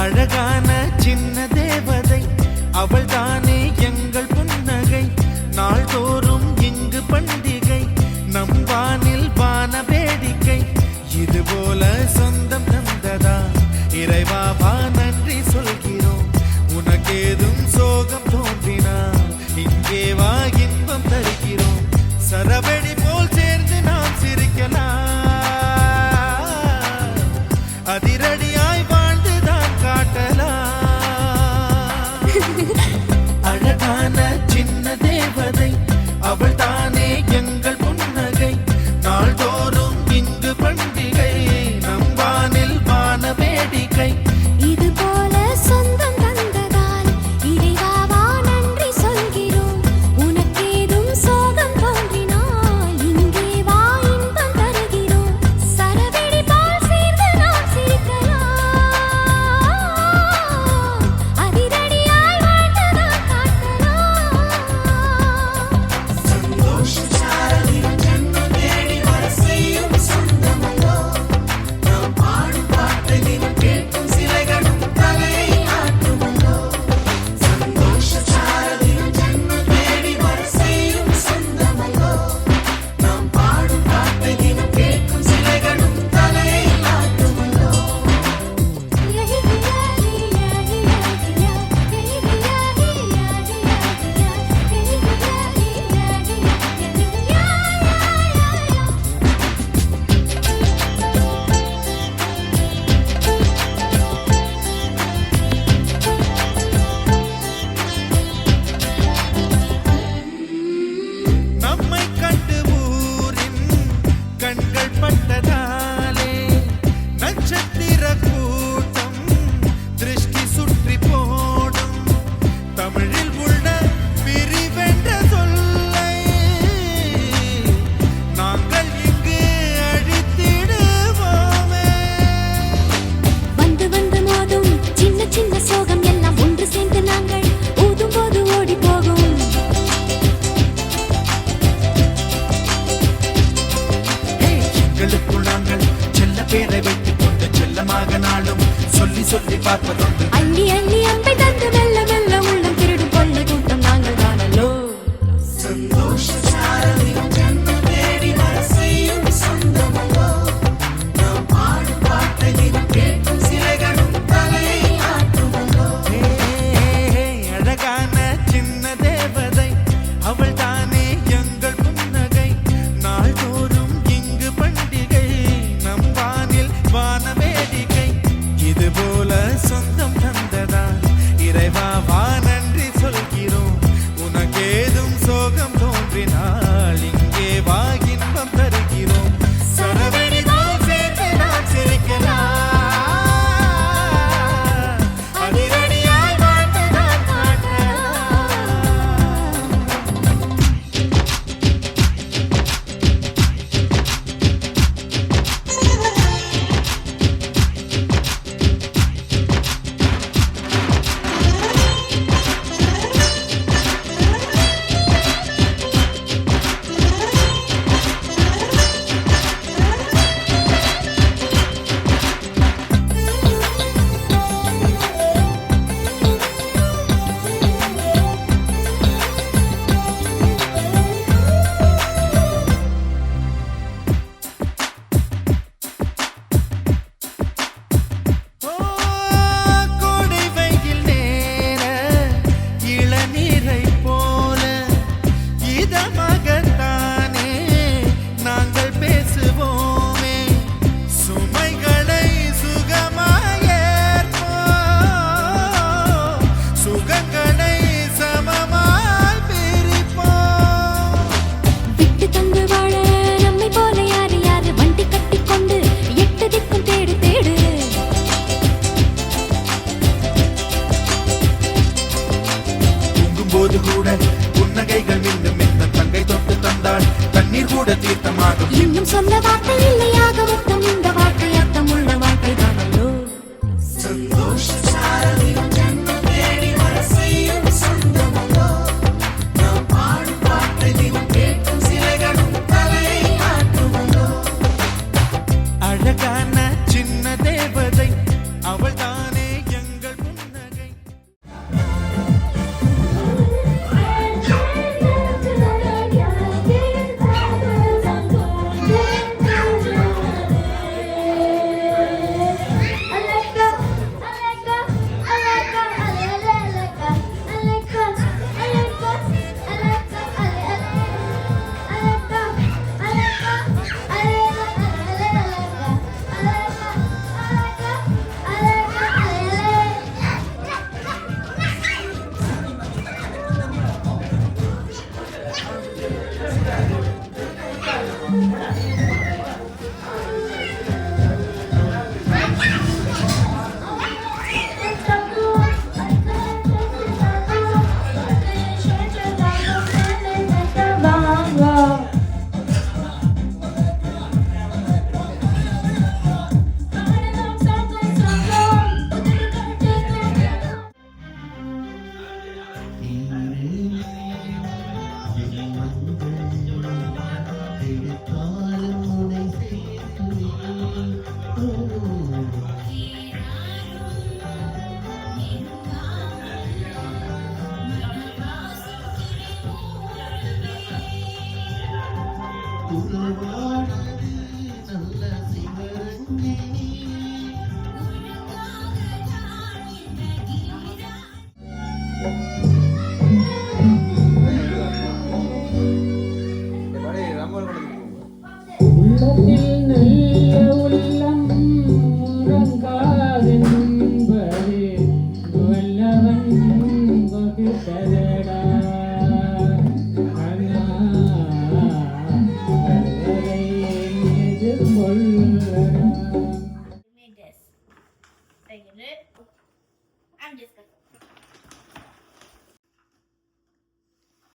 அழகான சின்ன தேவதை அவள் தானே எங்கள் புன்னகை. நாள்தோறும் இங்கு பண்டிகை, நம் வானில் வான வேடிக்கை. இதுபோல சொந்தம் தந்ததா இறைவாவா நன்றி சொல்கிறோம். உனக்கேதும் சோகம் தோன்றினால் இங்கே வா இன்பம் தருகிறோம். சரவெடி போல் சேர்ந்து நாம் சிரிக்கலாம், அதிரடியாய் வாழ்ந்துதான் காட்டலாம். அழகான சின்ன தேவதை அவள் தானே எங்கள் புன்னகை. நாள்தோறும் இங்கு பண்டிகை, நம் வானில் வான வேடிக்கை. இது போல சொந்தம் தந்ததால் இறைவாவா நன்றி சொல்கிறோம். உனக்கேதும் சோகம் தோன்றினால் இங்கே வா இன்பம் தருகிறோம். சரவெடி போல் சேர்ந்து நாம் சிரிக்கலாம், அதிரடியாய் வாழ்ந்துதான் காட்டலாம். சந்தோஷ சாரதியும் ஜன்மம் தேடி வர செய்யும் சொந்தமல்லோ. நாம் பாடும் பாட்டை தினம் கேட்கும் சிலைகளும் தலையை ஆட்டுமல்லோ. சந்தோஷ சாரதியும் ஜன்மம் தேடி வர செய்யும் சொந்தமல்லோ. நாம் பாடும் பாட்டை தினம் கேட்கும் சிலைகளும் தலையை ஆட்டுமல்லோ. நம்மை கண்டு ஊரின் கண்கள் பட்டதாலே நட்சத்திர கூட்டம் திருஷ்டி சுற்றி போடும். தமிழில் உள்ள பிரிவென்ற சொல்லை நாங்கள் இங்கு அழித்திடுவோமே. வந்து வந்து மோதும் சின்ன சின்ன சோகம் எல்லாம் ஒன்று சேர்ந்து நாங்கள் ஊதும் போது ஓடி போகும். எங்களுக்குள் நாங்கள் செல்ல பேரை வைத்துக் கொண்டு செல்லமாக நாளும் சொல்லி சொல்லி பார்ப்பதுண்டு. அள்ளி அள்ளி அம்பை தந்து மெல்ல மெல்ல உள்ளம் திருடும் கொள்ளை கூட்டம் நாங்கள் தானல்லோ. சந்தோஷ சாரதியும் ஜன்மம் தேடி வர செய்யும் சொந்தமல்லோ. நாம் பாடும் பாட்டை தினம் கேட்கும் சிலைகளும் தலையை ஆட்டுமல்லோ. அழகான சின்ன தேவதை அவள் தானே எங்கள் புன்னகை. நாள்தோறும் இங்கு பண்டிகை, நம் வானில் வான வேடிக்கை. இதுபோல சொந்தம் தந்ததா இறைவாவா நன்றி சொல்கிறோம். உனக்கேதும் சோகம் தோன்றினால் இங்கே வா இன்பம் தருகிறோம். சரவெடி போல் சேர்ந்து நாம் சிரிக்கலாம், அதிரடியாய் வாழ்ந்துதான் காட்டலாம். கோடை வெயில் நேர இளநீரை போல இதமாகத்தானே நாங்கள் பேசுவோமே. சுமைகளை சுகமாயேற்போம், சுகங்களை சமமாய் பிரிப்போம். விட்டு தந்து வாழ நம்மை போல யாரு யாரு வண்டி கட்டிக்கொண்டு எட்டு திக்கும் தேடு தேடு. தூங்கும்போது கூட புன்னகைகள் மின்னும். இந்த தங்கை தொட்டு தந்தாள் தண்ணீர் கூட தீர்த்தமாகும். இன்னும் சொல்ல வார்த்தை இல்லையாக மொத்தம் இந்த வாழ்க்கை அர்த்தம் உள்ள வாழ்க்கை தானல்லோ. சந்தோஷ சாரதியும் ஜன்மம் தேடி வர செய்யும் சொந்தமல்லோ. நாம் பாடும் பாட்டை தினம் கேட்கும் சிலைகளும் தலையை ஆட்டுமல்லோ. அழகான சின்ன தேவதை அவள் தானே எங்கள் உள்ளத்தில்